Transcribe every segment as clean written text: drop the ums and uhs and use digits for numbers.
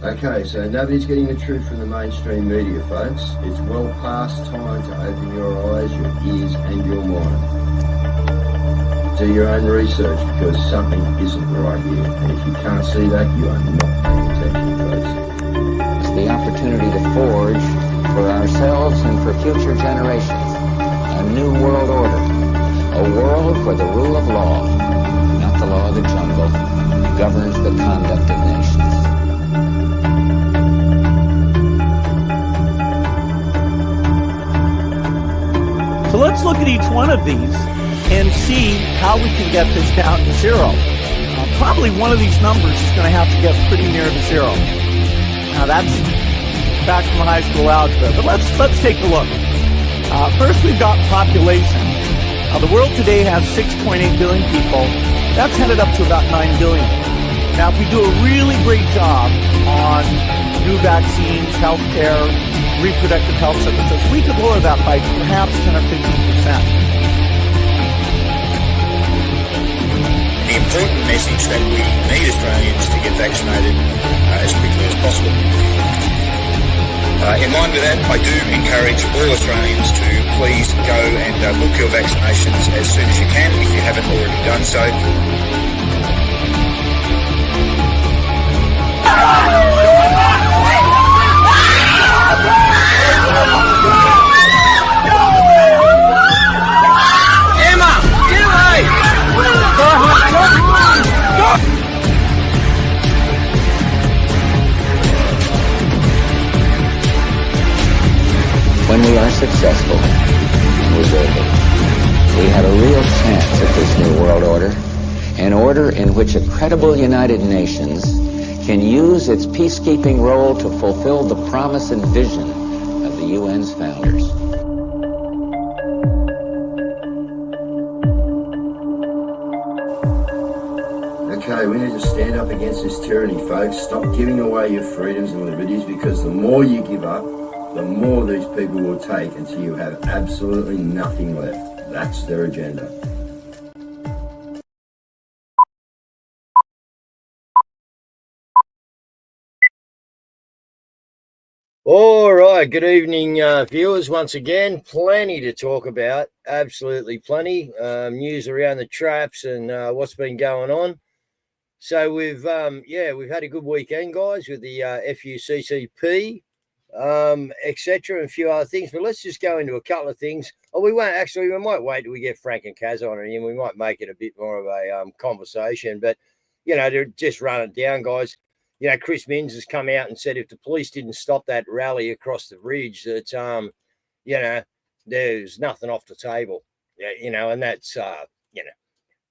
Okay, so nobody's getting the truth from the mainstream media, folks. It's well past time to open your eyes, your ears and your mind. Do your own research because something isn't right here. And if you can't see that, you are not paying attention, folks. It's the opportunity to forge for ourselves and for future generations a new world order. A world where the rule of law, not the law of the jungle, governs the conduct of nations. So let's look at each one of these and see how we can get this down to zero. Probably one of these numbers is going to have to get pretty near to zero. Now that's back from high school algebra, but let's take a look. First, we've got population. The world today has 6.8 billion people. That's headed up to about 9 billion. Now, if we do a really great job on new vaccines, healthcare, reproductive health services, we could lower that by perhaps 10 or 15%. The important message that we need Australians to get vaccinated as quickly as possible. In line with that, I do encourage all Australians to please go and book your vaccinations as soon as you can if you haven't already done so. Emma, get away! When we are successful, and we will be, we have a real chance at this new world order, an order in which a credible United Nations can use its peacekeeping role to fulfill the promise and vision of the UN's founders. Okay, we need to stand up against this tyranny, folks. Stop giving away your freedoms and liberties, because the more you give up, the more these people will take until you have absolutely nothing left. That's their agenda. All right, good evening, viewers. Once again, plenty to talk about, absolutely plenty. News around the traps and what's been going on. So we've had a good weekend, guys, with the FUCCP, etc., and a few other things. But let's just go into a couple of things. Oh, we won't actually. We might wait till we get Frank and Caz on, and we might make it a bit more of a conversation. But to just run it down, guys. Chris Minns has come out and said if the police didn't stop that rally across the bridge, that there's nothing off the table. And that's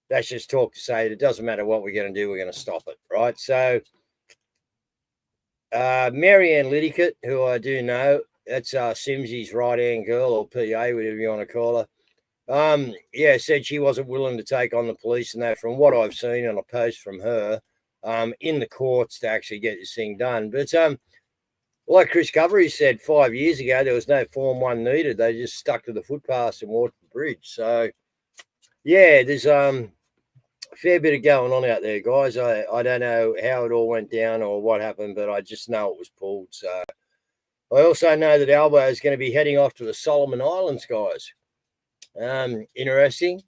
that's just talk to say that it doesn't matter what we're going to do, we're going to stop it, right? So Marianne Liddickett, who I do know, that's Simsy's right-hand girl, or PA, whatever you want to call her, said she wasn't willing to take on the police and that, from what I've seen on a post from her, in the courts to actually get this thing done. But like Chris Covery said 5 years ago, there was no Form 1 needed. They just stuck to the footpaths and walked the bridge. So, there's a fair bit of going on out there, guys. I don't know how it all went down or what happened, but I just know it was pulled. So I also know that Albo is going to be heading off to the Solomon Islands, guys. Interesting.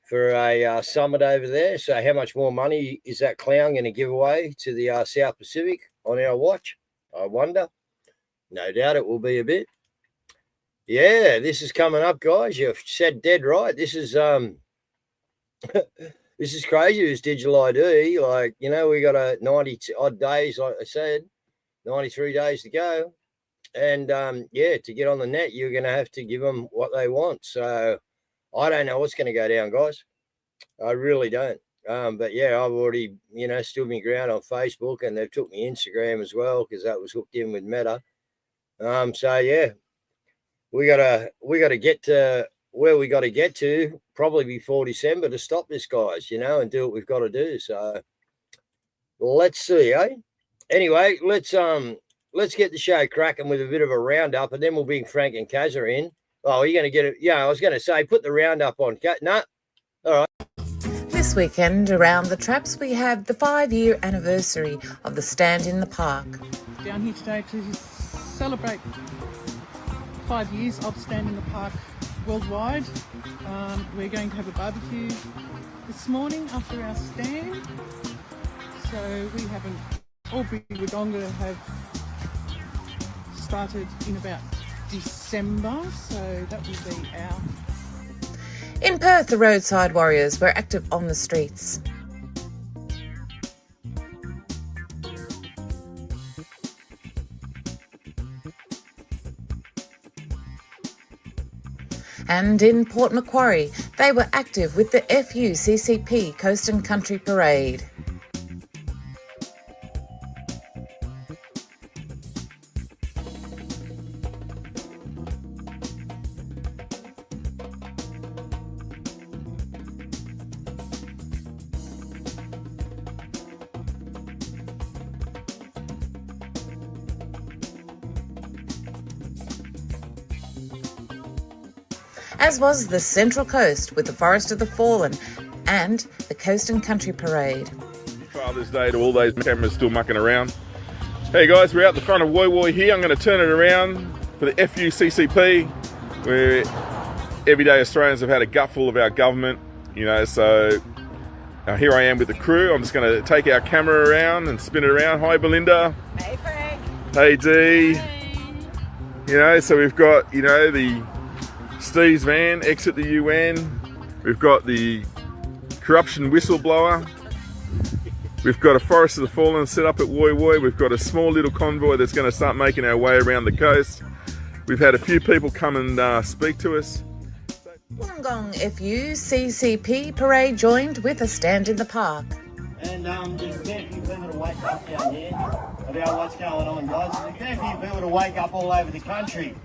For a summit over there. So how much more money is that clown going to give away to the South Pacific on our watch? I wonder. No doubt it will be a bit. Yeah, this is coming up, guys. You've said dead right. This is this is crazy, this digital ID. Like, we got a 90 odd days, like I said, 93 days to go. And to get on the net, you're going to have to give them what they want. So I don't know what's going to go down, guys. I really don't. But I've already, stood my ground on Facebook, and they've took me Instagram as well, because that was hooked in with Meta. We gotta get to where we got to get to probably before December to stop this, guys, and do what we've got to do. So let's see, eh? Anyway, let's get the show cracking with a bit of a roundup, and then we'll bring Frank and Caz in. Oh, you're going to get it? Yeah, I was going to say, put the roundup on. No. All right. This weekend, around the traps, we have the 5-year anniversary of the Stand in the Park. down here today to celebrate 5 years of Stand in the Park worldwide. We're going to have a barbecue this morning after our stand. So we haven't, all Big Wodonga have started in about December, so that will be our... In Perth, the roadside warriors were active on the streets. And in Port Macquarie, they were active with the FUCCP Coast and Country Parade. As was the Central Coast with the Forest of the Fallen and the Coast and Country Parade. Father's Day to all those cameras still mucking around. Hey guys, we're out the front of Woy Woy here. I'm going to turn it around for the FUCCP, where everyday Australians have had a gutful of our government, you know, so here I am with the crew. I'm just going to take our camera around and spin it around. Hi Belinda. Hey Frank. Hey Dee. Hey. You know, so we've got, you know, the Steve's van, exit the UN. We've got the corruption whistleblower. We've got a Forest of the Fallen set up at Woy Woy. We've got a small little convoy that's going to start making our way around the coast. We've had a few people come and speak to us. Wollongong FUCCP Parade joined with a stand in the park. And there's a fair few people to wake up down here about what's going on, guys. There's a fair few people to wake up all over the country.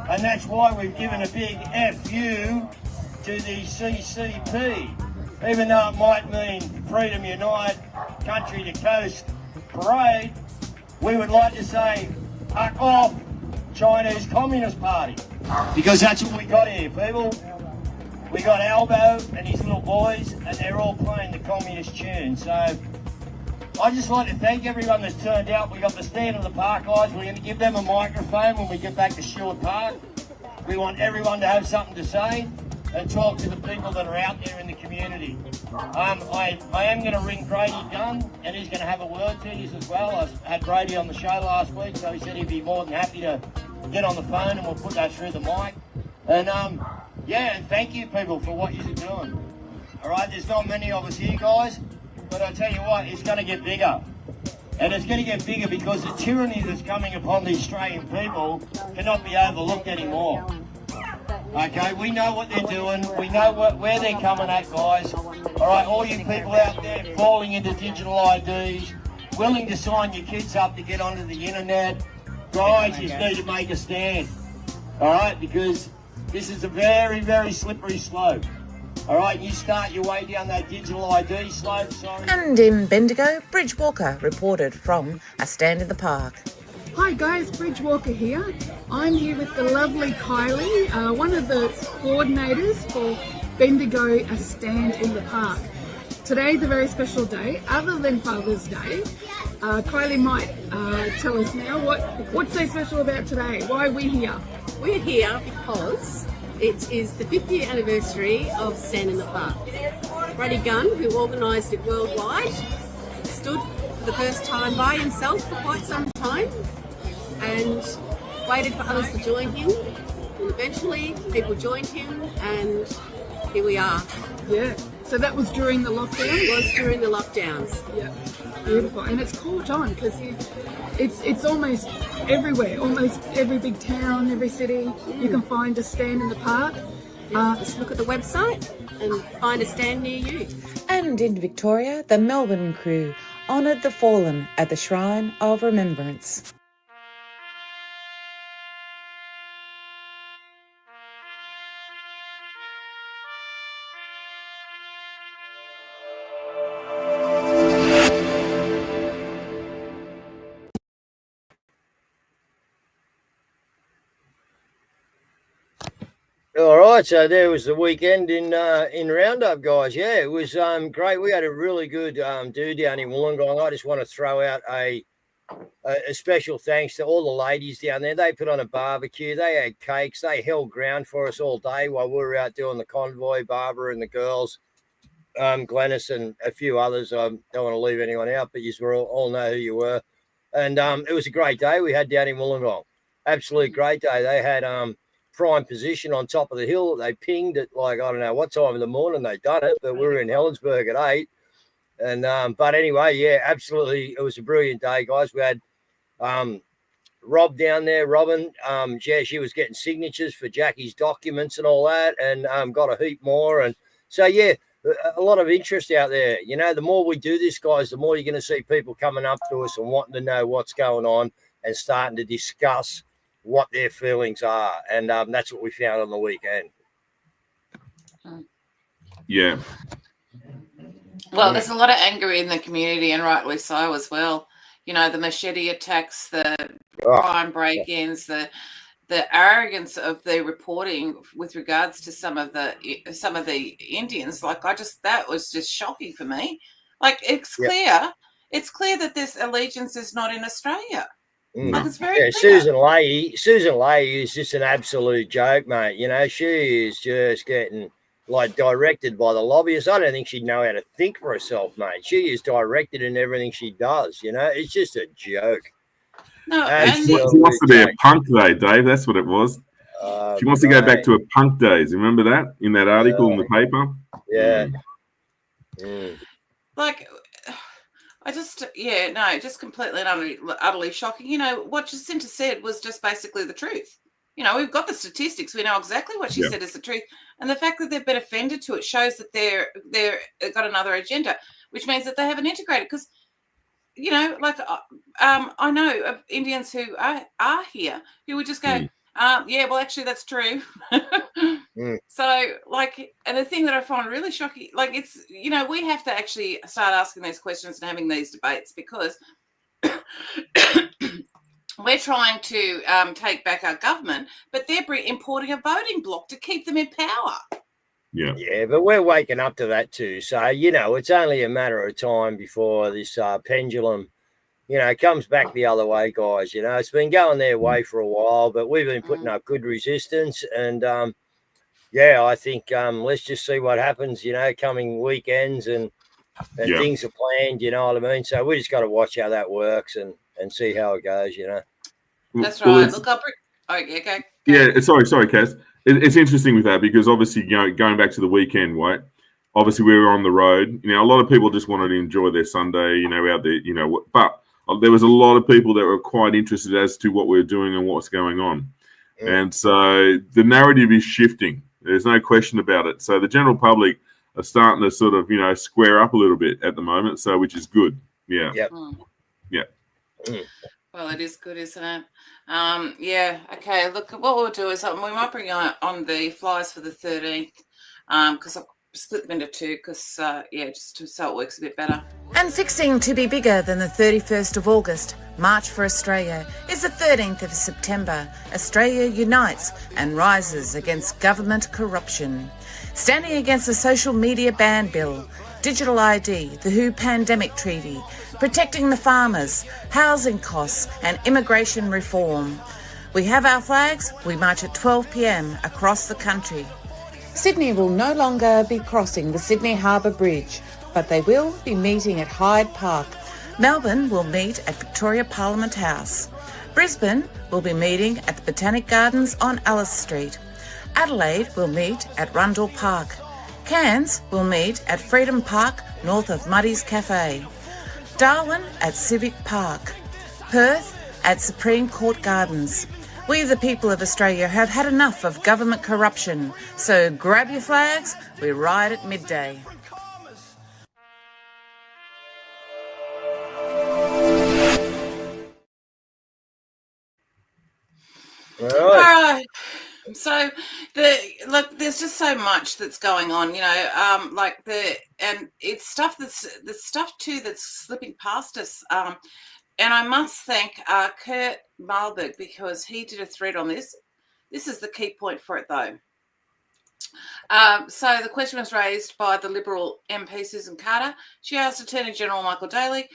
And that's why we've given a big FU to the CCP. Even though it might mean Freedom Unite, Country to Coast Parade, we would like to say, fuck off, Chinese Communist Party. Because that's what we got here, people. We got Albo and his little boys, and they're all playing the communist tune. So I'd just like to thank everyone that's turned out. We got the Stand in the Park guys. We're going to give them a microphone when we get back to Stewart Park. We want everyone to have something to say and talk to the people that are out there in the community. I am going to ring Brady Dunn, and he's going to have a word to you as well. I had Brady on the show last week, so he said he'd be more than happy to get on the phone, and we'll put that through the mic. And yeah, and thank you people for what you're doing. All right, there's not many of us here, guys, but I tell you what, it's going to get bigger. And it's going to get bigger because the tyranny that's coming upon the Australian people cannot be overlooked anymore. Okay, we know what they're doing. We know where they're coming at, guys. All right, all you people out there falling into digital IDs, willing to sign your kids up to get onto the internet, guys, you need to make a stand. All right, because this is a very, very slippery slope. All right, you start your way down that digital ID slope, sorry. And in Bendigo, Bridge Walker reported from a stand in the park. Hi guys, Bridge Walker here. I'm here with the lovely Kylie, one of the coordinators for Bendigo A Stand in the Park. Today's a very special day, other than Father's Day. Kylie might tell us now what's so special about today. Why are we here? We're here because it is the 5th year anniversary of Stand in the Park. Brady Gunn, who organised it worldwide, stood for the first time by himself for quite some time and waited for others to join him. And eventually people joined him, and here we are. Yeah, so that was during the lockdown? It was during the lockdowns. Yeah, beautiful. And it's caught on because it's almost everywhere, almost every big town, every city, you can find a stand in the park. Just look at the website and find a stand near you. And in Victoria, the Melbourne crew honoured the fallen at the Shrine of Remembrance. All right, so there was the weekend in Roundup, guys. Yeah, it was great. We had a really good do down in Wollongong. I just want to throw out a a special thanks to all the ladies down there. They put on a barbecue. They had cakes. They held ground for us all day while we were out doing the convoy. Barbara and the girls, Glennis and a few others. I don't want to leave anyone out, but you all know who you were. And it was a great day we had down in Wollongong. Absolute great day. They had prime position on top of the hill. They pinged at like, I don't know what time in the morning they done it, but we were in Helensburgh at 8. And but anyway, yeah, absolutely. It was a brilliant day, guys. We had Rob down there, Robin. Yeah, she was getting signatures for Jackie's documents and all that, and got a heap more. And so, yeah, a lot of interest out there. You know, the more we do this, guys, the more you're going to see people coming up to us and wanting to know what's going on and starting to discuss what their feelings are. And that's what we found on the weekend. Yeah. Well, there's a lot of anger in the community, and rightly so as well. You know, the machete attacks, the crime break-ins, the arrogance of the reporting with regards to some of the Indians. Like, that was just shocking for me. Like, it's clear that this allegiance is not in Australia. Like, it's very clear. Susan Leahy is just an absolute joke, mate. You know, she is just getting like directed by the lobbyists. I don't think she'd know how to think for herself, mate. She is directed in everything she does. You know, it's just a joke. No, she wants to be a punk today, Dave. That's what it was. She wants to go back to her punk days. Remember that in that article in the paper? Yeah. Like, just completely and utterly shocking. You know, what Jacinta said was just basically the truth. You know, we've got the statistics. We know exactly what she said is the truth. And the fact that they've been offended to it shows that they've got another agenda, which means that they haven't integrated. Because, you know, like, I know of Indians who are here who would just go, yeah, well, actually, that's true. So, like, and the thing that I find really shocking, like, it's, you know, we have to actually start asking these questions and having these debates because we're trying to take back our government, but they're importing a voting bloc to keep them in power. Yeah, but we're waking up to that too. So, you know, it's only a matter of time before this pendulum, you know, comes back the other way, guys. You know, it's been going their way for a while, but we've been putting up good resistance. And, I think let's just see what happens, you know, coming weekends and things are planned, you know what I mean? So we just got to watch how that works and see how it goes, you know. That's right. Look up. Go. Yeah, sorry, Caz. It's interesting with that because obviously, you know, going back to the weekend, right? Obviously, we were on the road. You know, a lot of people just wanted to enjoy their Sunday, you know, out there, you know. But there was a lot of people that were quite interested as to what we were doing and what's going on. And so the narrative is shifting. There's no question about it. So the general public are starting to sort of, you know, square up a little bit at the moment, so which is good. Yeah. Well, it is good, isn't it? Okay. Look, what we'll do is we might bring on the flyers for the 13th because I've split them into two because, just so it works a bit better. And fixing to be bigger than the 31st of August, March for Australia, is the 13th of September. Australia unites and rises against government corruption. Standing against the social media ban bill, digital ID, the WHO pandemic treaty, protecting the farmers, housing costs and immigration reform. We have our flags, we march at 12 p.m. across the country. Sydney will no longer be crossing the Sydney Harbour Bridge, but they will be meeting at Hyde Park. Melbourne will meet at Victoria Parliament House. Brisbane will be meeting at the Botanic Gardens on Alice Street. Adelaide will meet at Rundle Park. Cairns will meet at Freedom Park, north of Muddy's Cafe. Darwin at Civic Park. Perth at Supreme Court Gardens. We, the people of Australia, have had enough of government corruption. So grab your flags, we ride at midday. All right. So there's just so much that's going on, you know, and it's stuff that's slipping past us. And I must thank Kurt Malberg because he did a thread on this. This is the key point for it, though. So the question was raised by the Liberal MP Susan Carter. She asked Attorney General Michael Daly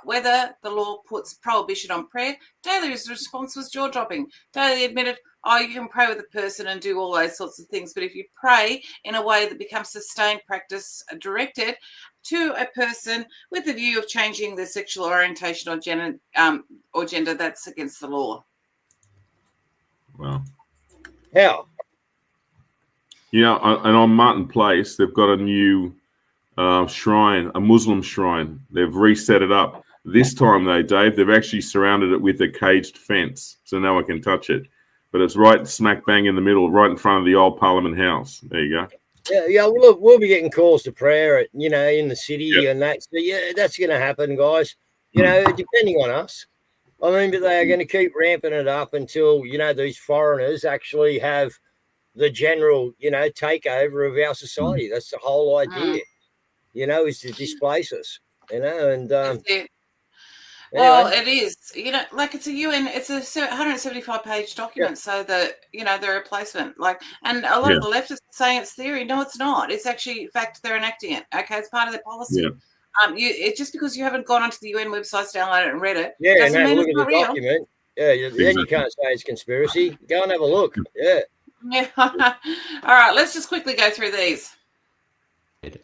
whether the law puts prohibition on prayer. Daly's response was jaw-dropping. Daly admitted, you can pray with a person and do all those sorts of things, but if you pray in a way that becomes sustained practice directed to a person with the view of changing their sexual orientation or gender, that's against the law. Wow. How? Yeah, and on Martin Place, they've got a new shrine, a Muslim shrine. They've reset it up. This time, though, Dave, they've actually surrounded it with a caged fence, so no one can touch it. But it's right smack bang in the middle, right in front of the old Parliament House. There you go. Yeah. Well, look, we'll be getting calls to prayer, in the city, and that. So, yeah, that's going to happen, guys. Depending on us. I mean, but they are going to keep ramping it up until these foreigners actually have the general, takeover of our society. That's the whole idea. Is to displace us. And well, it is. Like it's a UN. It's a 175-page document. So the replacement, and a lot of the leftists are saying it's theory. No, it's not. It's actually fact. They're enacting it. Okay, it's part of their policy. It's just because you haven't gone onto the UN websites, downloaded it, and read it. And have a look at the document. Then you can't say it's conspiracy. Go and have a look. Yeah. All right. Let's just quickly go through these.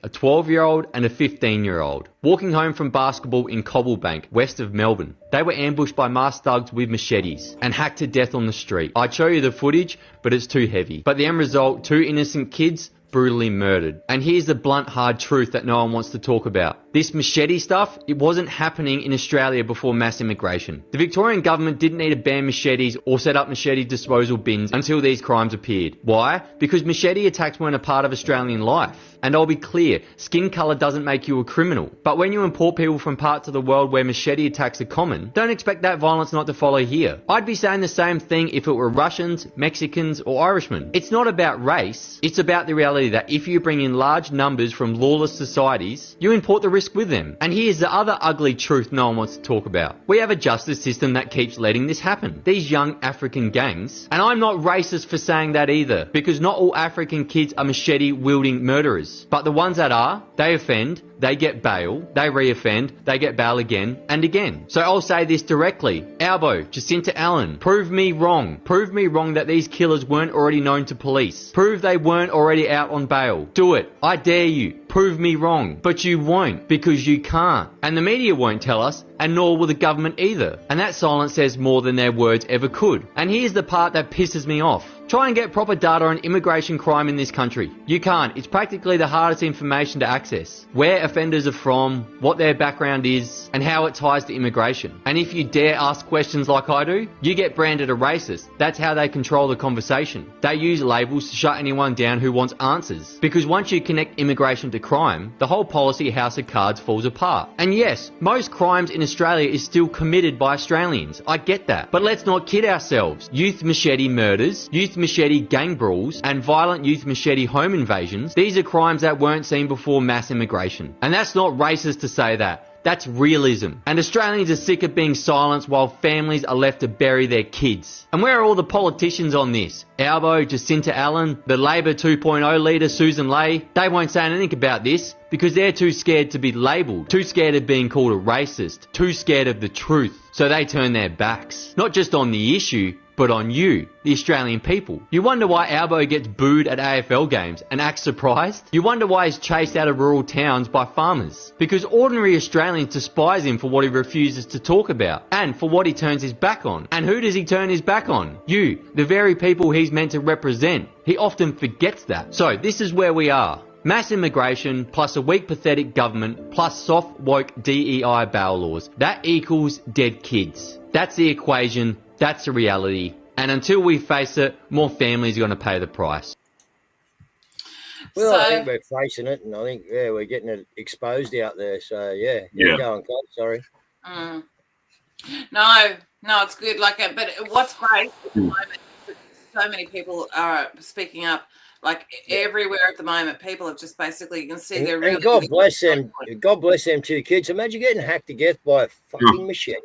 A 12-year-old and a 15-year-old walking home from basketball in Cobblebank, west of Melbourne. They were ambushed by masked thugs with machetes and hacked to death on the street. I'd show you the footage, but it's too heavy. But the end result, 2 innocent kids brutally murdered. And here's the blunt, hard truth that no one wants to talk about. This machete stuff, it wasn't happening in Australia before mass immigration. The Victorian government didn't need to ban machetes or set up machete disposal bins until these crimes appeared. Why? Because machete attacks weren't a part of Australian life. And I'll be clear, skin colour doesn't make you a criminal. But when you import people from parts of the world where machete attacks are common, don't expect that violence not to follow here. I'd be saying the same thing if it were Russians, Mexicans or Irishmen. It's not about race, it's about the reality that if you bring in large numbers from lawless societies, you import the risk with them. And here's the other ugly truth no one wants to talk about. We have a justice system that keeps letting this happen. These young African gangs, and I'm not racist for saying that either, because not all African kids are machete-wielding murderers. But the ones that are, they offend, they get bail, they re-offend, they get bail again and again. So I'll say this directly. Albo, Jacinta Allen, prove me wrong. Prove me wrong that these killers weren't already known to police. Prove they weren't already out on bail. Do it. I dare you. Prove me wrong. But you won't, because you can't. And the media won't tell us, and nor will the government either. And that silence says more than their words ever could. And here's the part that pisses me off. Try and get proper data on immigration crime in this country. You can't. It's practically the hardest information to access. Where offenders are from, what their background is, and how it ties to immigration. And if you dare ask questions like I do, you get branded a racist. That's how they control the conversation. They use labels to shut anyone down who wants answers. Because once you connect immigration to crime, the whole policy house of cards falls apart. And yes, most crimes in Australia is still committed by Australians. I get that. But let's not kid ourselves. Youth machete murders, youth machete gang brawls, and violent youth machete home invasions, these are crimes that weren't seen before mass immigration. And that's not racist to say that. That's realism. And Australians are sick of being silenced while families are left to bury their kids. And where are all the politicians on this? Albo, Jacinta Allen, the Labor 2.0 leader Susan Ley, they won't say anything about this because they're too scared to be labelled, too scared of being called a racist, too scared of the truth. So they turn their backs, not just on the issue, but on you, the Australian people. You wonder why Albo gets booed at AFL games and acts surprised? You wonder why he's chased out of rural towns by farmers? Because ordinary Australians despise him for what he refuses to talk about and for what he turns his back on. And who does he turn his back on? You, the very people he's meant to represent. He often forgets that. So this is where we are. Mass immigration plus a weak pathetic government plus soft woke DEI bail laws. That equals dead kids. That's the equation. That's the reality. And until we face it, more families are going to pay the price. Well, I think we're facing it, and I think, we're getting it exposed out there. So, go on, Caz, sorry. No, it's good. But what's great at the moment is that so many people are speaking up. Everywhere at the moment, people have just basically, you can see they're really... And God bless them. God bless them 2 kids. Imagine getting hacked to death by a fucking machete.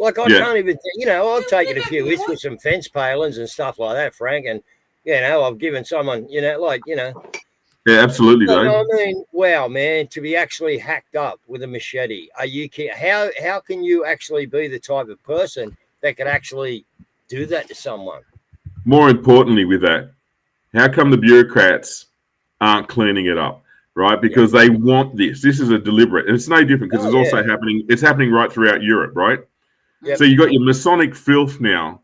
I can't even... I've taken a few hits with some fence palings and stuff like that, Frank, and I've given someone, Yeah, absolutely, But, though. I mean, wow, man, to be actually hacked up with a machete. Are you kidding? How can you actually be the type of person that could actually do that to someone? More importantly, with that, how come the bureaucrats aren't cleaning it up, right? Because they want this. This is a deliberate, and it's no different because it's also happening. It's happening right throughout Europe, right? Yep. So you got your Masonic filth now,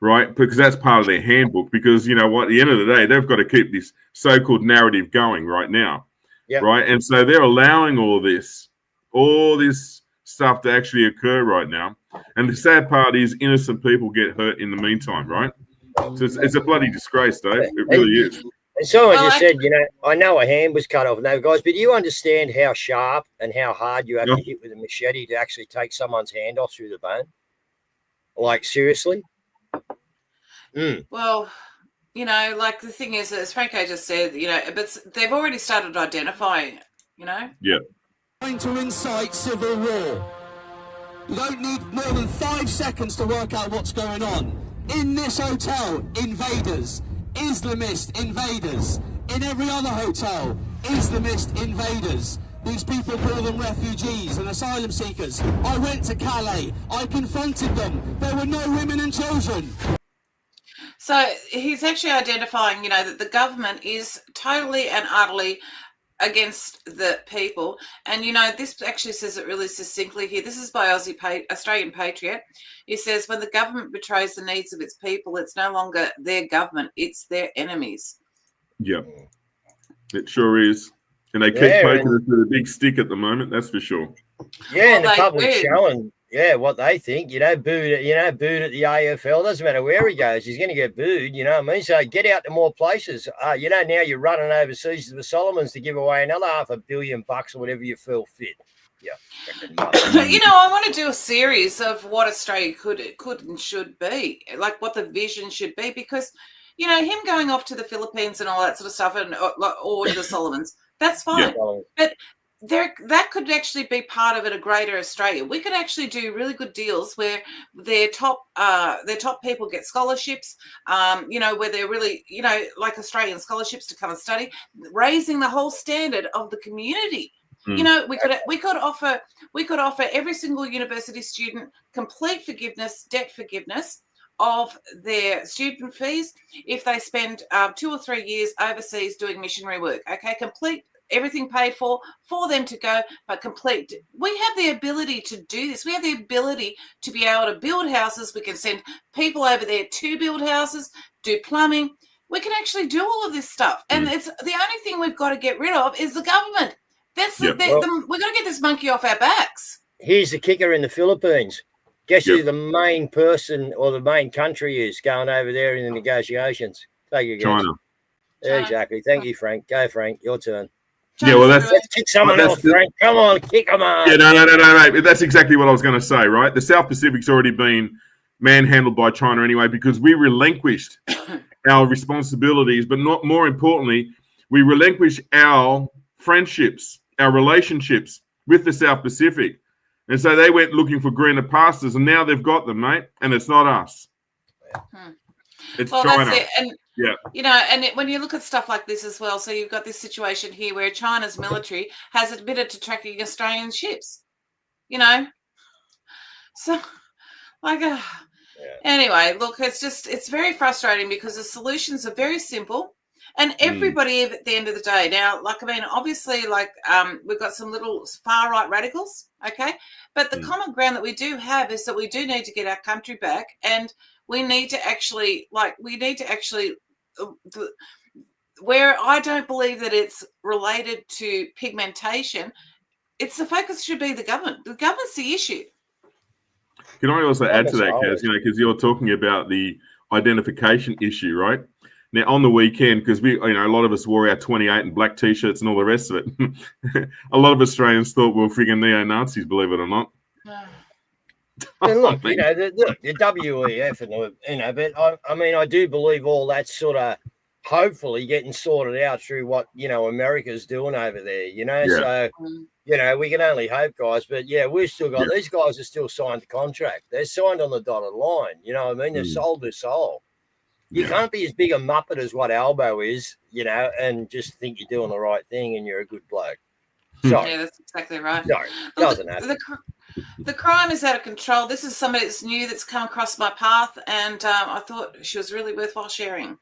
right? Because that's part of their handbook. Because you know what? At the end of the day, they've got to keep this so-called narrative going right now, right? And so they're allowing all this stuff to actually occur right now. And the sad part is, innocent people get hurt in the meantime, right? So it's a bloody disgrace, Dave. It really is. And someone just said, I know a hand was cut off. No, guys, but do you understand how sharp and how hard you have to hit with a machete to actually take someone's hand off through the bone? Like, seriously? Well, like the thing is, as Franco just said, but they've already started identifying it, Yeah. Trying to incite civil war. You don't need more than 5 seconds to work out what's going on. In this hotel, invaders. Islamist invaders. In every other hotel, Islamist invaders. These people call them refugees and asylum seekers. I went to Calais. I confronted them. There were no women and children. So he's actually identifying, that the government is totally and utterly against the people. And, this actually says it really succinctly here. This is by Australian Patriot. He says, when the government betrays the needs of its people, it's no longer their government, it's their enemies. Yeah, it sure is. And they keep poking us with a big stick at the moment, that's for sure. Yeah, and the public showing, what they think, booed at the AFL. Doesn't matter where he goes, he's going to get booed, you know what I mean? So get out to more places. Now you're running overseas to the Solomons to give away another $500 million or whatever you feel fit. Yeah. I want to do a series of what Australia could and should be, like what the vision should be, because, him going off to the Philippines and all that sort of stuff or the Solomons, that's fine. Yeah. But that could actually be part of a greater Australia. We could actually do really good deals where their top people get scholarships, where they're really, like Australian scholarships to come and study, raising the whole standard of the community. We could offer every single university student complete debt forgiveness of their student fees if they spend 2 or 3 years overseas doing missionary work. Okay, complete. Everything paid for them to go, but complete. We have the ability to do this. We have the ability to be able to build houses. We can send people over there to build houses, do plumbing. We can actually do all of this stuff. And it's the only thing we've got to get rid of is the government. We've got to get this monkey off our backs. Here's the kicker in the Philippines. Guess who the main person or the main country is going over there in the negotiations? Take a guess. China. Exactly. Thank you, Frank. Go, Frank. Your turn. Yeah, well, let's kick someone off, Frank. Come on, kick them on. Yeah, no. That's exactly what I was going to say, right? The South Pacific's already been manhandled by China anyway because we relinquished our responsibilities, but not more importantly, we relinquished our friendships, our relationships with the South Pacific. And so they went looking for greener pastures, and now they've got them, mate, and it's not us. It's China. That's it. And yeah. When you look at stuff like this as well, so you've got this situation here where China's military has admitted to tracking Australian ships, So, anyway, look, it's very frustrating because the solutions are very simple and everybody at the end of the day. Now, obviously, we've got some little far-right radicals, okay? But the common ground that we do have is that we do need to get our country back and we need to actually, where I don't believe that it's related to pigmentation, it's the focus should be the government. The government's the issue. Can I also add to that, Caz, because you're talking about the identification issue, right? Now, on the weekend, because a lot of us wore our 28 and black T-shirts and all the rest of it, a lot of Australians thought we were frigging neo-Nazis, believe it or not. And look, the WEF and but I do believe all that's sort of hopefully getting sorted out through what America's doing over there. So we can only hope, guys. But we've still got these guys are still signed the contract. They're signed on the dotted line. You know what I mean? They've sold their soul. You can't be as big a muppet as what Albo is, you know, and just think you're doing the right thing and you're a good bloke. Sorry. Yeah, that's exactly right. Sorry, doesn't happen. The crime is out of control. This is somebody that's new that's come across my path, and I thought she was really worthwhile sharing.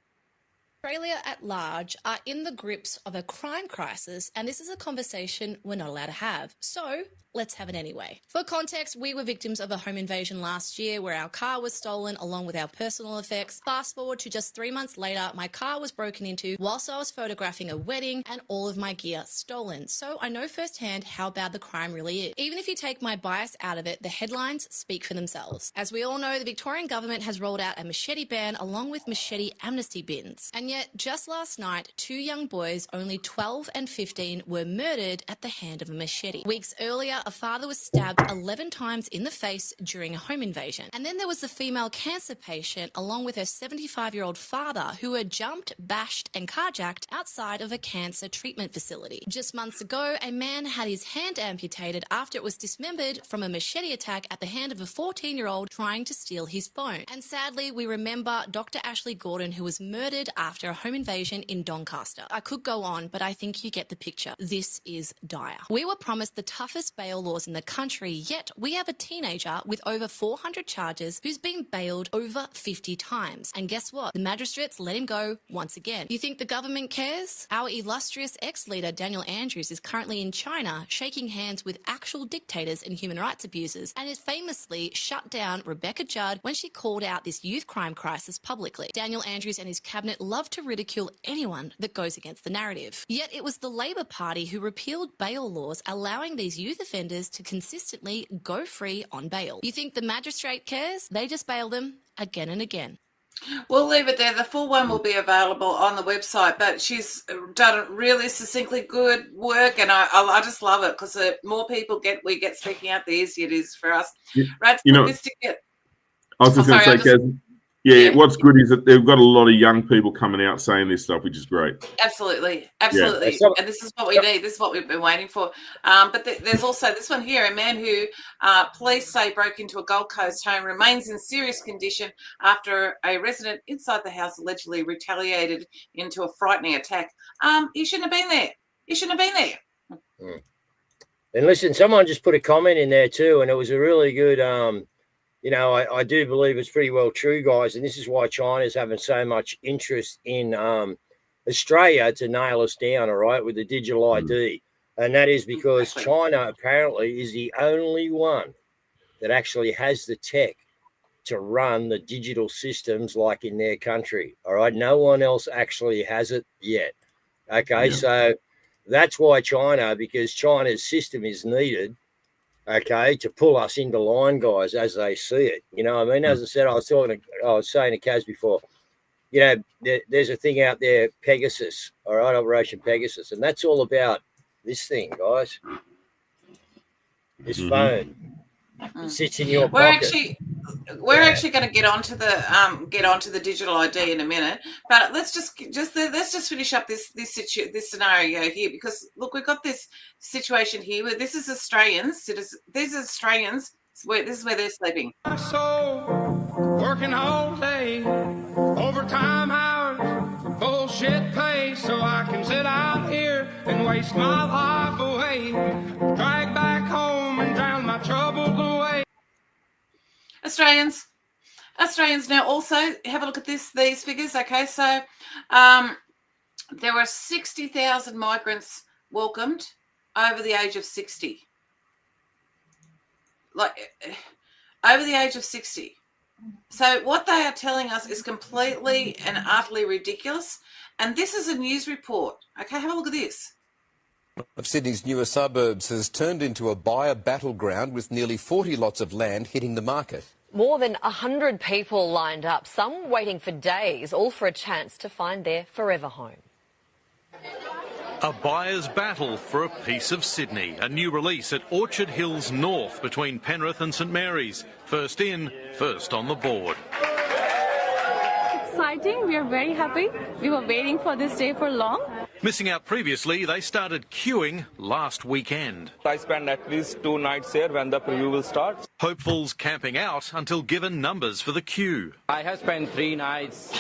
Australia at large are in the grips of a crime crisis, and this is a conversation we're not allowed to have. So let's have it anyway. For context, we were victims of a home invasion last year where our car was stolen along with our personal effects. Fast forward to just 3 months later, my car was broken into whilst I was photographing a wedding and all of my gear stolen. So I know firsthand how bad the crime really is. Even if you take my bias out of it, the headlines speak for themselves. As we all know, the Victorian government has rolled out a machete ban along with machete amnesty bins. And yet, just last night, 2 young boys, only 12 and 15, were murdered at the hand of a machete. Weeks earlier, a father was stabbed 11 times in the face during a home invasion. And then there was the female cancer patient, along with her 75-year-old father, who were jumped, bashed, and carjacked outside of a cancer treatment facility. Just months ago, a man had his hand amputated after it was dismembered from a machete attack at the hand of a 14-year-old trying to steal his phone. And sadly, we remember Dr. Ashley Gordon, who was murdered after a home invasion in Doncaster. I could go on, but I think you get the picture. This is dire. We were promised the toughest bail laws in the country, yet we have a teenager with over 400 charges who's been bailed over 50 times. And guess what? The magistrates let him go once again. You think the government cares? Our illustrious ex-leader Daniel Andrews is currently in China shaking hands with actual dictators and human rights abusers, and has famously shut down Rebecca Judd when she called out this youth crime crisis publicly. Daniel Andrews and his cabinet love to ridicule anyone that goes against the narrative. Yet it was the Labor Party who repealed bail laws allowing these youth offenders to consistently go free on bail. You think the magistrate cares? They just bail them again and again. We'll leave it there. The full one will be available on the website, but she's done really succinctly good work, and I just love it because the more people we get speaking out, the easier it is for us. Right, you know, I was just going to say, Caz, yeah, what's good is that they've got a lot of young people coming out saying this stuff, which is great. Absolutely. And this is what we need. This is what we've been waiting for. But there's also this one here, a man who police say broke into a Gold Coast home, remains in serious condition after a resident inside the house allegedly retaliated into a frightening attack. He shouldn't have been there. He shouldn't have been there. And listen, someone just put a comment in there too, and it was a really good you know, I do believe it's pretty well true, guys, and this is why China's having so much interest in Australia to nail us down, all right, with the digital ID. And that is because China apparently is the only one that actually has the tech to run the digital systems like in their country, all right? No one else actually has it yet, okay? So that's why China, because China's system is needed, okay, to pull us into line, guys, as they see it. You know what I mean? As I said, I was saying to Caz before, you know, there's a thing out there, Pegasus, all right, Operation Pegasus, and that's all about this thing, guys. This phone. It sits in your pocket. We're actually going to get onto the digital ID in a minute, but let's just finish up this scenario here, because look, we've got this situation here where this is Australians. These are Australians. This is where they're sleeping. Working all day, overtime hours, bullshit pay, so I can sit out here and waste my life away, drag back home and drown my troubles away. Australians now also have a look at these figures. Okay, so there were 60,000 migrants welcomed over the age of 60. Like over the age of 60. So what they are telling us is completely and utterly ridiculous. And this is a news report. Okay, have a look at this. Of Sydney's newer suburbs has turned into a buyer battleground with nearly 40 lots of land hitting the market. More than 100 people lined up, some waiting for days, all for a chance to find their forever home. A buyer's battle for a piece of Sydney. A new release at Orchard Hills North between Penrith and St Mary's. First in, first on the board. Exciting. We are very happy. We were waiting for this day for long. Missing out previously, they started queuing last weekend. I spend at least 2 nights here when the preview will start. Hopefuls camping out until given numbers for the queue. I have spent 3 nights,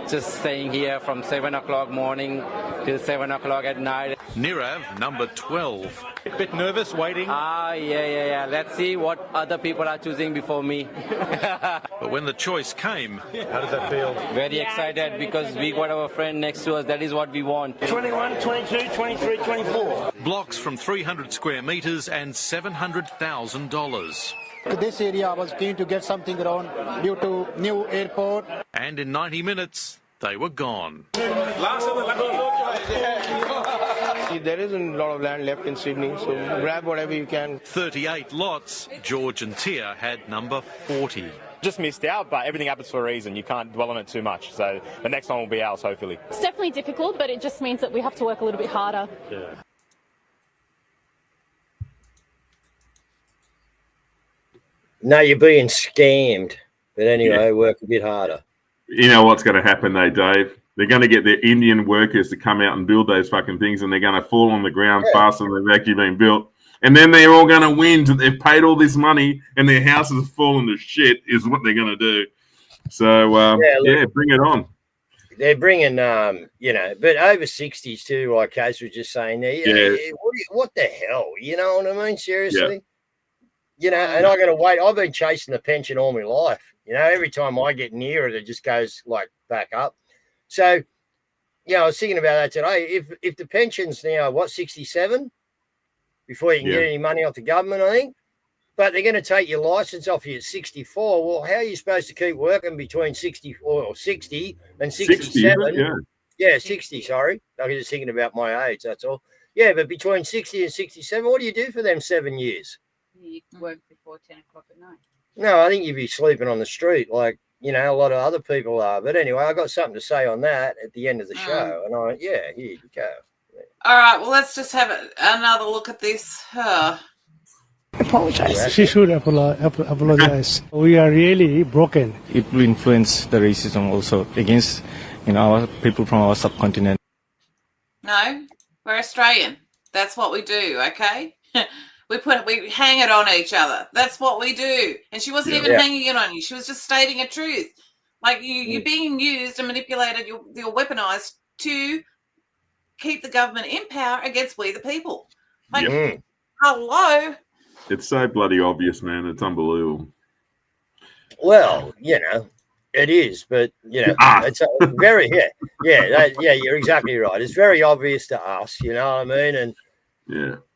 just staying here from 7 o'clock morning till 7 o'clock at night. Nirav, number 12. A bit nervous waiting? Yeah. Let's see what other people are choosing before me. But when the choice came... How does that feel? Very excited because we got our friend next to us. That is what we want. 21, 22, 23, 24. Blocks from 300 square metres and $700,000. This area I was keen to get something around due to new airport. And in 90 minutes, they were gone. There isn't a lot of land left in Sydney, so grab whatever you can. 38 lots. George and Tia had number 40. Just missed out, but everything happens for a reason. You can't dwell on it too much. So the next one will be ours, hopefully. It's definitely difficult, but it just means that we have to work a little bit harder. Yeah. No, you're being scammed. But anyway, work a bit harder. You know what's going to happen though, Dave? They're going to get their Indian workers to come out and build those fucking things, and they're going to fall on the ground faster than they've actually been built. And then they're all going to whinge that they've paid all this money and their houses have fallen to shit is what they're going to do. So, bring it on. They're bringing, but over 60s too, like Caz was just saying there. What the hell? You know what I mean? Seriously? Yeah. And I got to wait. I've been chasing the pension all my life. Every time I get near it, it just goes back up. So, I was thinking about that today. If the pension's now, 67? Before you can get any money off the government, I think. But they're going to take your license off you at 64. Well, how are you supposed to keep working between 60 and 67? 60, sorry. I was just thinking about my age, that's all. Yeah, but between 60 and 67, what do you do for them 7 years? You work before 10 o'clock at night. No, I think you'd be sleeping on the street like, a lot of other people are. But anyway, I got something to say on that at the end of the show. And I went, here you go. All right, well, let's just have another look at this. Apologize. She should apologize. We are really broken. It will influence the racism also against our people from our subcontinent. No, we're Australian. That's what we do, okay? We hang it on each other. That's what we do. And she wasn't even hanging it on you. She was just stating a truth. Like you're being used and manipulated. You're weaponized to keep the government in power against we the people. Hello. It's so bloody obvious, man. It's unbelievable. Well, it is, but it's very you're exactly right. It's very obvious to us, you know what I mean? And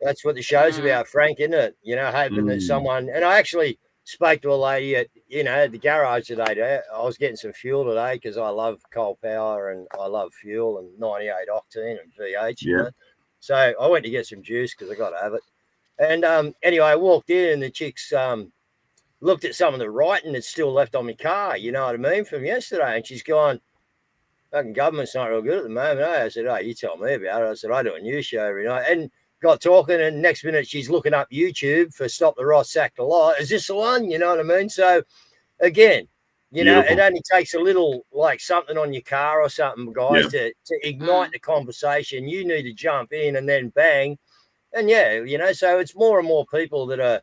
that's what the show's about, Frank, isn't it? Hoping that someone, and I actually spoke to a lady at the garage today. I was getting some fuel today because I love coal power and I love fuel and 98 octane and VH. So I went to get some juice because I got to have it. And anyway, I walked in and the chicks looked at some of the writing that's still left on my car, you know what I mean, from yesterday. And she's gone, fucking government's not real good at the moment. I said, you tell me about it. I said, I do a news show every night. And got talking, and next minute she's looking up YouTube for Stop the Ross, Sack the Lot. Is this the one? You know what I mean? So, again, it only takes a little, something on your car or something, guys, to ignite the conversation. You need to jump in and then bang. And, so it's more and more people that are,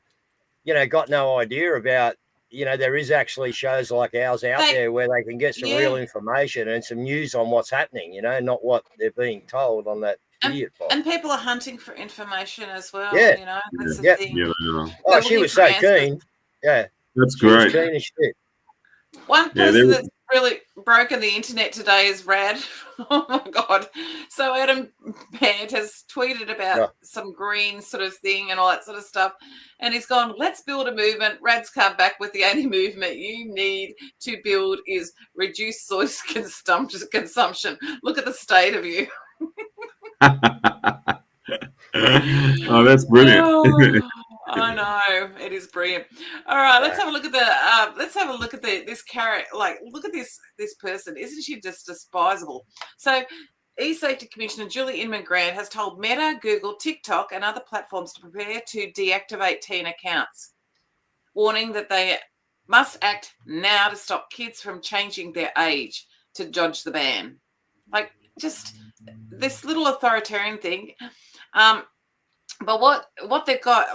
got no idea about, there is actually shows like ours out there where they can get some real information and some news on what's happening, not what they're being told on that. And people are hunting for information as well. That's the thing. Oh, she was so keen. Yeah. That's she was great. Keen as shit. One person that's really broken the internet today is Rad. Oh my God. So Adam Band has tweeted about some green sort of thing and all that sort of stuff. And he's gone, let's build a movement. Rad's come back with the only movement you need to build is reduce source consumption. Look at the state of you. Oh, that's brilliant. I know, it is brilliant. All right, let's have a look at this carrot. Look at this person. Isn't she just despisable? So, E-Safety Commissioner Julie Inman-Grant has told Meta, Google, TikTok, and other platforms to prepare to deactivate teen accounts, warning that they must act now to stop kids from changing their age to dodge the ban. this little authoritarian thing. But what they've got,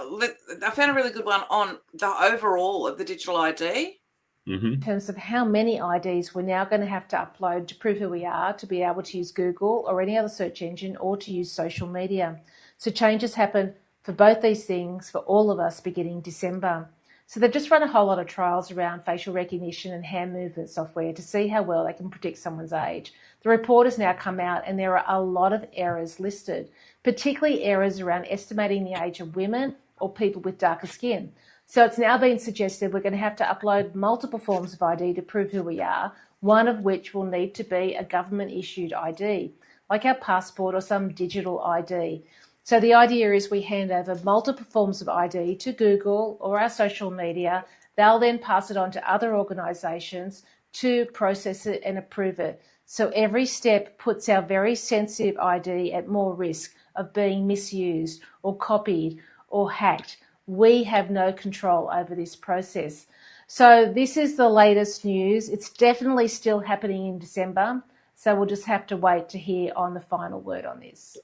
I found a really good one on the overall of the digital ID. In terms of how many IDs we're now going to have to upload to prove who we are, to be able to use Google or any other search engine, or to use social media. So changes happen for both these things for all of us beginning December. So they've just run a whole lot of trials around facial recognition and hand movement software to see how well they can predict someone's age. The report has now come out and there are a lot of errors listed, particularly errors around estimating the age of women or people with darker skin. So it's now been suggested we're going to have to upload multiple forms of ID to prove who we are, one of which will need to be a government-issued ID, like our passport or some digital ID. So the idea is we hand over multiple forms of ID to Google or our social media. They'll then pass it on to other organisations to process it and approve it. So every step puts our very sensitive ID at more risk of being misused or copied or hacked. We have no control over this process. So this is the latest news. It's definitely still happening in December. So we'll just have to wait to hear on the final word on this.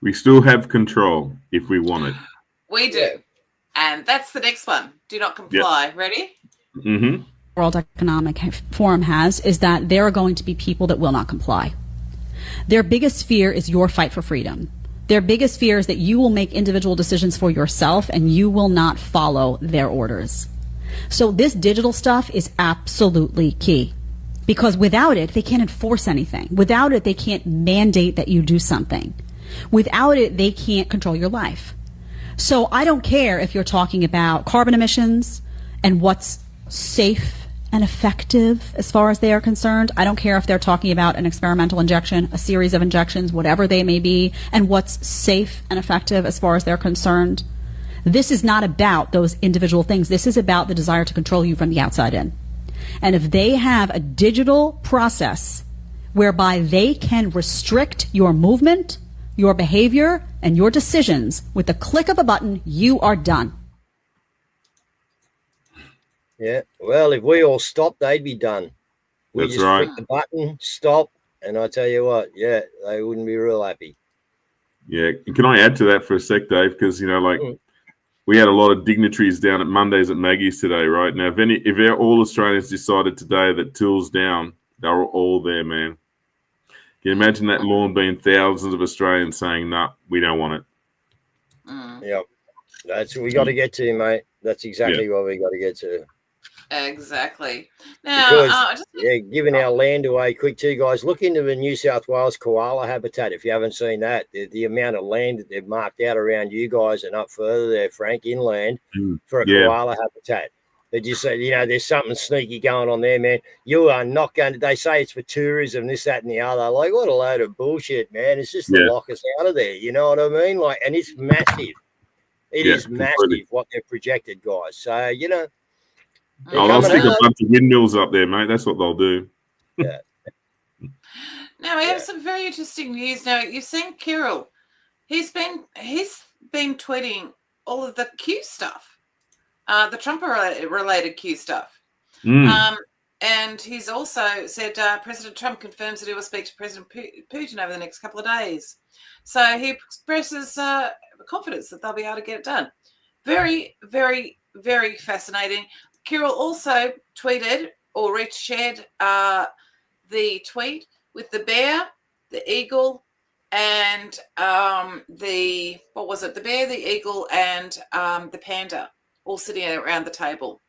We still have control if we want it. We do. And that's the next one. Do not comply. Yep. Ready? Mm-hmm. World Economic Forum has is that there are going to be people that will not comply. Their biggest fear is your fight for freedom. Their biggest fear is that you will make individual decisions for yourself and you will not follow their orders. So this digital stuff is absolutely key, because without it, they can't enforce anything. Without it, they can't mandate that you do something. Without it, they can't control your life. So I don't care if you're talking about carbon emissions and what's safe and effective as far as they are concerned. I don't care if they're talking about an experimental injection, a series of injections, whatever they may be, and what's safe and effective as far as they're concerned. This is not about those individual things. This is about the desire to control you from the outside in. And if they have a digital process whereby they can restrict your movement, your behavior, and your decisions with the click of a button, you are done. Yeah, well, if we all stopped, they'd be done. We That's just right. click the button, stop, and I tell you what, yeah, they wouldn't be real happy. Yeah, can I add to that for a sec, Dave? Because, we had a lot of dignitaries down at Mondays at Maggie's today, right? Now, if all Australians decided today that Till's down, they were all there, man. Can you imagine that lawn being thousands of Australians saying, "No, we don't want it." Yep, that's what we got to get to, mate. That's exactly what we got to get to. Exactly. Now, because giving our land away quick too, guys. Look into the New South Wales koala habitat if you haven't seen that. The amount of land that they've marked out around you guys and up further there, Frank, inland for a koala habitat. They just say, there's something sneaky going on there, man. You are not going to. They say it's for tourism, this, that, and the other. Like, what a load of bullshit, man! It's just to lock us out of there. You know what I mean? Like, and it's massive. It is massive what they've projected, guys. So they'll stick a bunch of windmills up there, mate. That's what they'll do. Yeah. Now we have some very interesting news. Now you've seen Kirill. He's been tweeting all of the Q stuff, the Trump related Q stuff. And he's also said President Trump confirms that he will speak to President Putin over the next couple of days. So he expresses confidence that they'll be able to get it done. Very, very, very fascinating. Kirill also tweeted or shared the tweet with the bear, the eagle, and the bear, the eagle, and the panda all sitting around the table.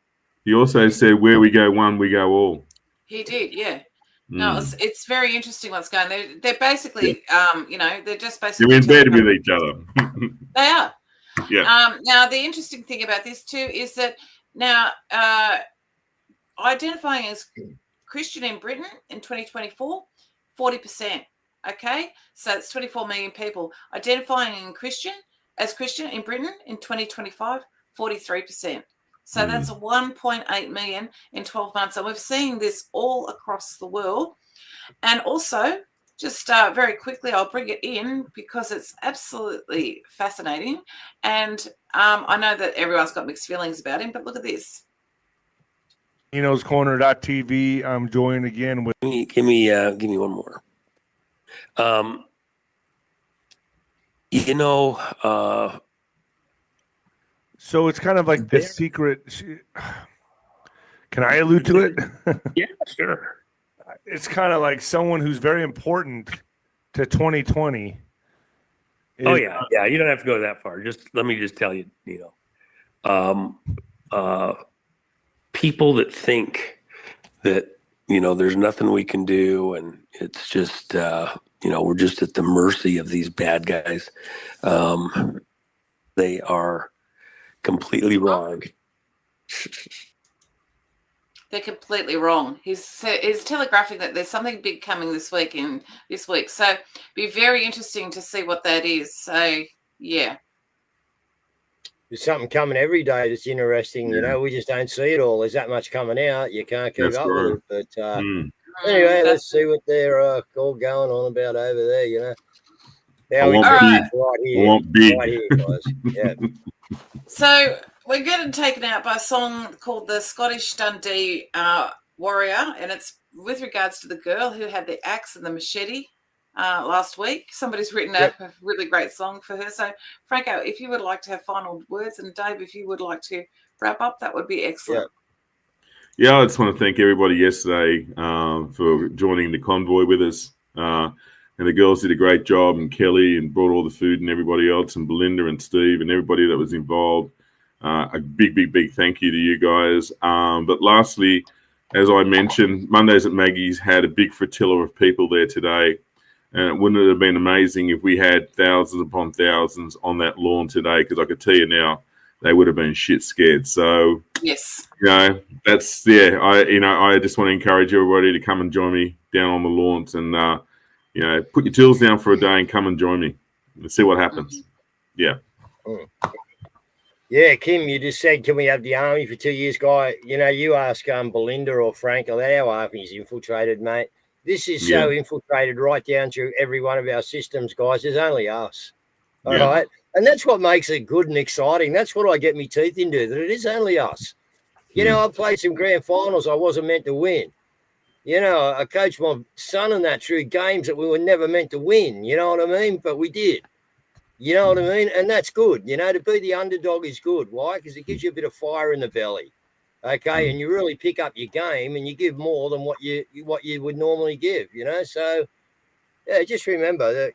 He also said, "Where we go one, we go all." He did, yeah. No, it's very interesting what's going on. They're basically, they're just basically... They're in bed with each other. They are. Yeah. Now, the interesting thing about this too is that now identifying as Christian in Britain in 2024, 40%. Okay, so it's 24 million people identifying as Christian in Britain in 2025, 43%. So that's 1.8 million in 12 months. And we're seeing this all across the world. And also, just very quickly, I'll bring it in because it's absolutely fascinating. And I know that everyone's got mixed feelings about him, but look at this. Corner.tv. I'm joined again with. Give me one more. So it's kind of like the secret. Can I allude to it? Yeah, sure. It's kind of like someone who's very important to 2020. Oh yeah. You don't have to go that far. Let me tell you, people that think that there's nothing we can do, and it's just we're just at the mercy of these bad guys. They are completely wrong. They're completely wrong. He's telegraphing that there's something big coming this week. So be very interesting to see what that is. So yeah. There's something coming every day that's interesting. We just don't see it all. There's that much coming out. You can't keep up with it. But anyway, let's see what they're all going on about over there, I want big. Right here, guys. Yeah. So we're getting taken out by a song called The Scottish Dundee Warrior, and it's with regards to the girl who had the axe and the machete last week. Somebody's written a really great song for her. So, Franco, if you would like to have final words, and Dave, if you would like to wrap up, that would be excellent. Yeah, I just want to thank everybody yesterday for joining the convoy with us. And the girls did a great job, and Kelly, and brought all the food, and everybody else, and Belinda and Steve and everybody that was involved. A big thank you to you guys. But lastly, as I mentioned, Mondays at Maggie's had a big flotilla of people there today. And it wouldn't it have been amazing if we had thousands upon thousands on that lawn today? Because I could tell you now, they would have been shit scared. So, yes, that's, I just want to encourage everybody to come and join me down on the lawns, and, put your tools down for a day and come and join me and see what happens. Yeah. Yeah, Kim, you just said, can we have the army for 2 years, guy? You ask Belinda or Frank, our army's infiltrated, mate. This is so infiltrated right down through every one of our systems, guys. There's only us. All right? And that's what makes it good and exciting. That's what I get my teeth into, that it is only us. I played some grand finals I wasn't meant to win. I coached my son and that through games that we were never meant to win. You know what I mean? But we did. You know what I mean? And that's good. To be the underdog is good. Why? Because it gives you a bit of fire in the belly. Okay, and you really pick up your game, and you give more than what you would normally give. So just remember that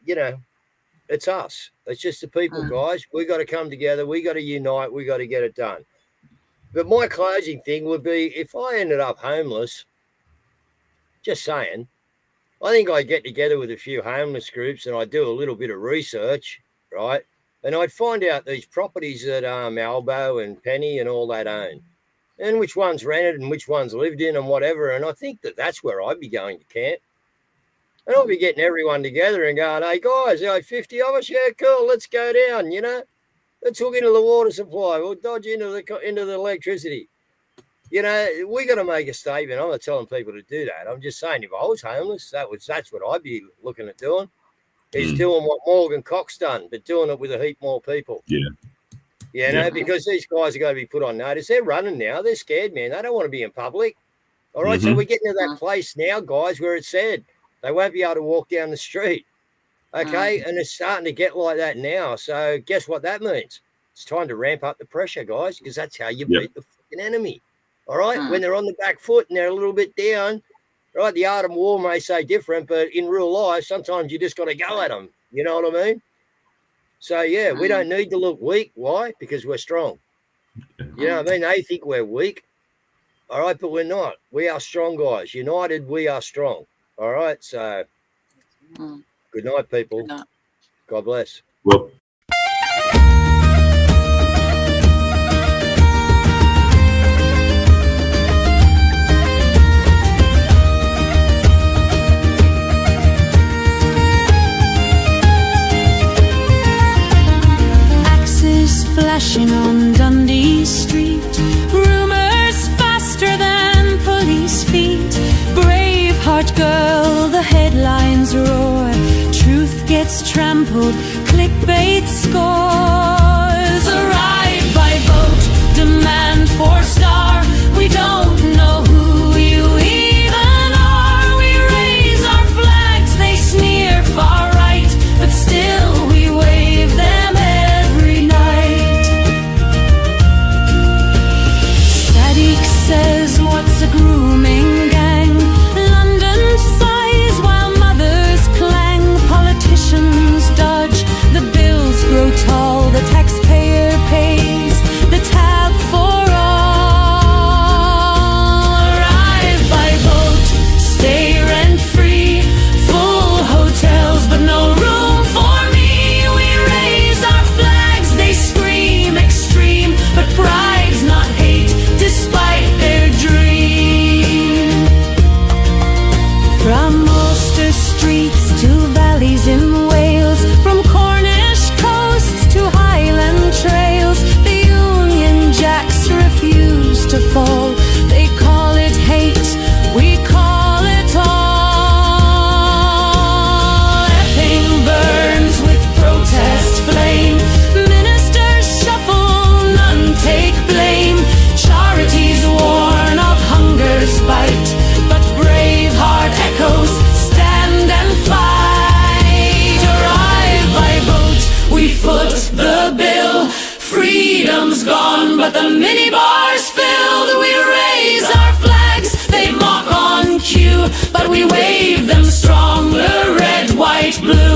it's us. It's just the people, guys. We got to come together. We got to unite. We got to get it done. But my closing thing would be, if I ended up homeless, just saying, I think I'd get together with a few homeless groups and I'd do a little bit of research, right? And I'd find out these properties that Albo and Penny and all that own, and which ones rented and which ones lived in and whatever. And I think that's where I'd be going to camp. And I'll be getting everyone together and going, hey, guys, 50 of us? Yeah, cool, let's go down, Let's hook into the water supply. We'll dodge into the electricity. We got to make a statement. I'm not telling people to do that. I'm just saying, if I was homeless, that's what I'd be looking at doing. Is doing what Morgan Cox done, but doing it with a heap more people. Yeah. Because these guys are going to be put on notice. They're running now. They're scared, man. They don't want to be in public. All right, so we're getting to that place now, guys, where it's said they won't be able to walk down the street. Okay, and it's starting to get like that now. So guess what that means? It's time to ramp up the pressure, guys, because that's how you beat the fucking enemy. All right, when they're on the back foot and they're a little bit down, right? The art of war may say different, but in real life, sometimes you just got to go at them. You know what I mean? So, we don't need to look weak. Why? Because we're strong. You know what I mean? They think we're weak. All right, but we're not. We are strong, guys. United, we are strong. All right, so good night, people. Good night. God bless. Well. Flashing on Dundee Street, rumors faster than police feet. Braveheart girl, the headlines roar. Truth gets trampled, clickbait scores. Arrive by boat, demand 4-star. We don't know who gone, but the minibar's filled. We raise our flags, they mock on cue, but we wave them stronger, red, white, blue.